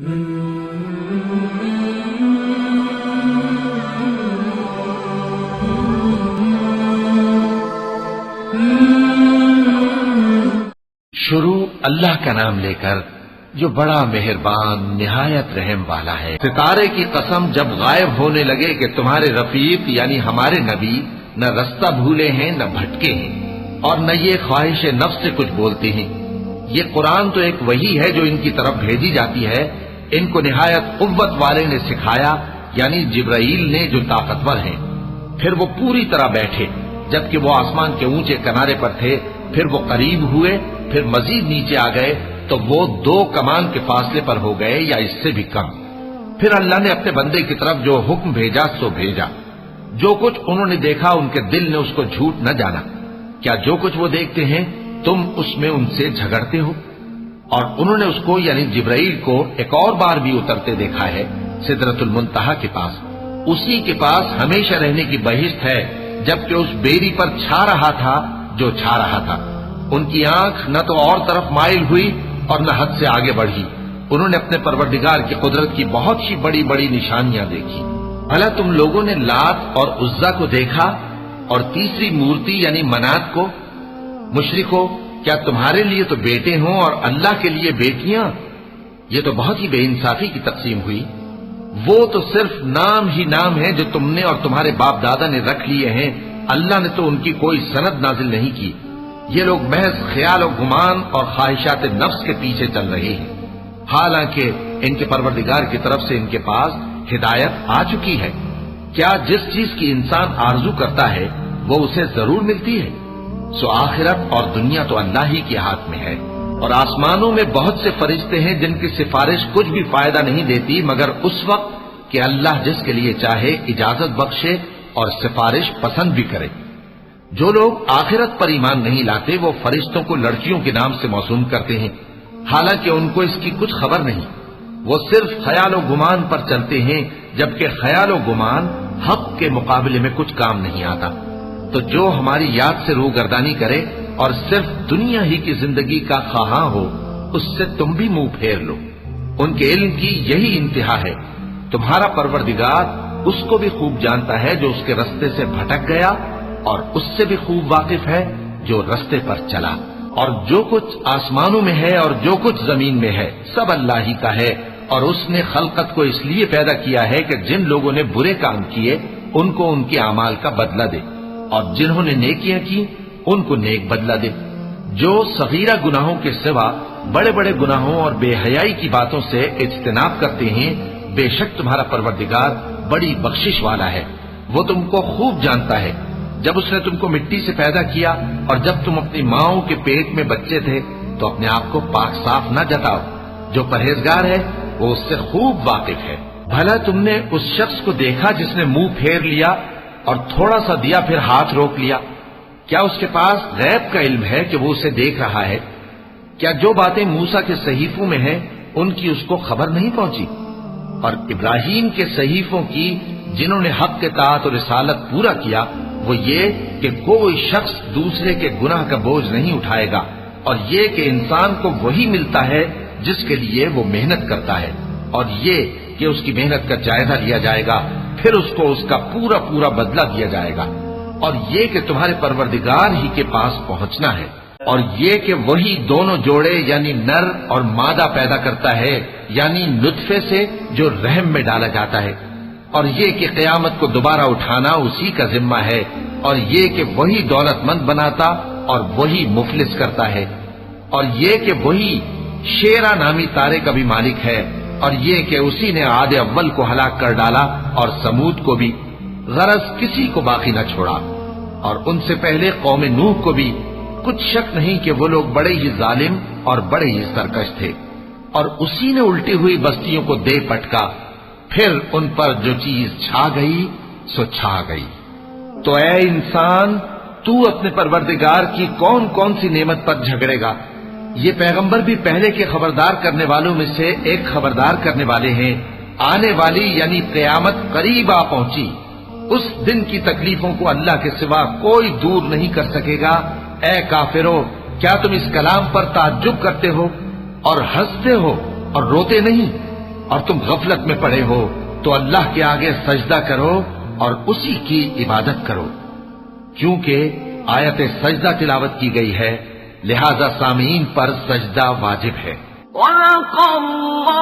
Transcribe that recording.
شروع اللہ کا نام لے کر جو بڑا مہربان نہایت رحم والا ہے۔ ستارے کی قسم جب غائب ہونے لگے کہ تمہارے رفیق یعنی ہمارے نبی نہ رستہ بھولے ہیں نہ بھٹکے ہیں اور نہ یہ خواہش نفس سے کچھ بولتے ہیں۔ یہ قرآن تو ایک وحی ہے جو ان کی طرف بھیجی جاتی ہے۔ ان کو نہایت قوت والے نے سکھایا یعنی جبرائیل نے جو طاقتور ہیں۔ پھر وہ پوری طرح بیٹھے جبکہ وہ آسمان کے اونچے کنارے پر تھے، پھر وہ قریب ہوئے، پھر مزید نیچے آ گئے تو وہ 2 کمان کے فاصلے پر ہو گئے یا اس سے بھی کم۔ پھر اللہ نے اپنے بندے کی طرف جو حکم بھیجا سو بھیجا۔ جو کچھ انہوں نے دیکھا ان کے دل نے اس کو جھوٹ نہ جانا۔ کیا جو کچھ وہ دیکھتے ہیں تم اس میں ان سے جھگڑتے ہو؟ اور انہوں نے اس کو یعنی جبرائیل کو ایک اور بار بھی اترتے دیکھا ہے سدرۃ المنتہا کے پاس۔ اسی کے پاس ہمیشہ رہنے کی بہشت ہے، جبکہ اس بیری پر چھا رہا تھا جو چھا رہا تھا۔ ان کی آنکھ نہ تو اور طرف مائل ہوئی اور نہ حد سے آگے بڑھی۔ انہوں نے اپنے پروردگار کی قدرت کی بہت سی بڑی بڑی نشانیاں دیکھی۔ بھلا تم لوگوں نے لات اور عزا کو دیکھا اور تیسری مورتی یعنی منات کو؟ مشرکو، کیا تمہارے لیے تو بیٹے ہوں اور اللہ کے لیے بیٹیاں؟ یہ تو بہت ہی بے انصافی کی تقسیم ہوئی۔ وہ تو صرف نام ہی نام ہے جو تم نے اور تمہارے باپ دادا نے رکھ لیے ہیں، اللہ نے تو ان کی کوئی سند نازل نہیں کی۔ یہ لوگ محض خیال و گمان اور خواہشات نفس کے پیچھے چل رہے ہیں، حالانکہ ان کے پروردگار کی طرف سے ان کے پاس ہدایت آ چکی ہے۔ کیا جس چیز کی انسان آرزو کرتا ہے وہ اسے ضرور ملتی ہے؟ سو آخرت اور دنیا تو اللہ ہی کے ہاتھ میں ہے۔ اور آسمانوں میں بہت سے فرشتے ہیں جن کی سفارش کچھ بھی فائدہ نہیں دیتی مگر اس وقت کہ اللہ جس کے لیے چاہے اجازت بخشے اور سفارش پسند بھی کرے۔ جو لوگ آخرت پر ایمان نہیں لاتے وہ فرشتوں کو لڑکیوں کے نام سے موسوم کرتے ہیں، حالانکہ ان کو اس کی کچھ خبر نہیں۔ وہ صرف خیال و گمان پر چلتے ہیں، جبکہ خیال و گمان حق کے مقابلے میں کچھ کام نہیں آتا۔ تو جو ہماری یاد سے روگردانی کرے اور صرف دنیا ہی کی زندگی کا خواہاں ہو، اس سے تم بھی منہ پھیر لو۔ ان کے علم کی یہی انتہا ہے۔ تمہارا پروردگار اس کو بھی خوب جانتا ہے جو اس کے رستے سے بھٹک گیا، اور اس سے بھی خوب واقف ہے جو رستے پر چلا۔ اور جو کچھ آسمانوں میں ہے اور جو کچھ زمین میں ہے سب اللہ ہی کا ہے، اور اس نے خلقت کو اس لیے پیدا کیا ہے کہ جن لوگوں نے برے کام کیے ان کو ان کے اعمال کا بدلہ دے، اور جنہوں نے نیکیاں کی ان کو نیک بدلہ دے۔ جو صغیرہ گناہوں کے سوا بڑے بڑے گناہوں اور بے حیائی کی باتوں سے اجتناب کرتے ہیں، بے شک تمہارا پروردگار بڑی بخشش والا ہے۔ وہ تم کو خوب جانتا ہے۔ جب اس نے تم کو مٹی سے پیدا کیا اور جب تم اپنی ماؤں کے پیٹ میں بچے تھے تو اپنے آپ کو پاک صاف نہ جتاؤ۔ جو پرہیزگار ہے وہ اس سے خوب واقف ہے۔ بھلا تم نے اس شخص کو دیکھا جس نے منہ پھیر لیا اور تھوڑا سا دیا پھر ہاتھ روک لیا؟ کیا اس کے پاس غیب کا علم ہے کہ وہ اسے دیکھ رہا ہے؟ کیا جو باتیں موسیٰ کے صحیفوں میں ہیں ان کی اس کو خبر نہیں پہنچی؟ اور ابراہیم کے صحیفوں کی جنہوں نے حق کے طاعت اور رسالت پورا کیا، وہ یہ کہ کوئی شخص دوسرے کے گناہ کا بوجھ نہیں اٹھائے گا، اور یہ کہ انسان کو وہی ملتا ہے جس کے لیے وہ محنت کرتا ہے، اور یہ کہ اس کی محنت کا جائزہ لیا جائے گا، پھر اس کو اس کا پورا پورا بدلہ دیا جائے گا، اور یہ کہ تمہارے پروردگار ہی کے پاس پہنچنا ہے، اور یہ کہ وہی دونوں جوڑے یعنی نر اور مادہ پیدا کرتا ہے یعنی نطفے سے جو رحم میں ڈالا جاتا ہے، اور یہ کہ قیامت کو دوبارہ اٹھانا اسی کا ذمہ ہے، اور یہ کہ وہی دولت مند بناتا اور وہی مفلس کرتا ہے، اور یہ کہ وہی شیرا نامی تارے کا بھی مالک ہے، اور یہ کہ اسی نے عاد اول کو ہلاک کر ڈالا اور سمود کو بھی، غرض کسی کو باقی نہ چھوڑا، اور ان سے پہلے قوم نوح کو بھی۔ کچھ شک نہیں کہ وہ لوگ بڑے ہی ظالم اور بڑے ہی سرکش تھے، اور اسی نے الٹی ہوئی بستیوں کو دے پٹکا، پھر ان پر جو چیز چھا گئی سو چھا گئی۔ تو اے انسان، تو اپنے پروردگار کی کون کون سی نعمت پر جھگڑے گا؟ یہ پیغمبر بھی پہلے کے خبردار کرنے والوں میں سے ایک خبردار کرنے والے ہیں۔ آنے والی یعنی قیامت قریب آ پہنچی، اس دن کی تکلیفوں کو اللہ کے سوا کوئی دور نہیں کر سکے گا۔ اے کافرو، کیا تم اس کلام پر تعجب کرتے ہو اور ہنستے ہو اور روتے نہیں؟ اور تم غفلت میں پڑے ہو تو اللہ کے آگے سجدہ کرو اور اسی کی عبادت کرو، کیونکہ آیت سجدہ تلاوت کی گئی ہے، لہذا سامعین پر سجدہ واجب ہے۔ وَلَقَ اللَّهُ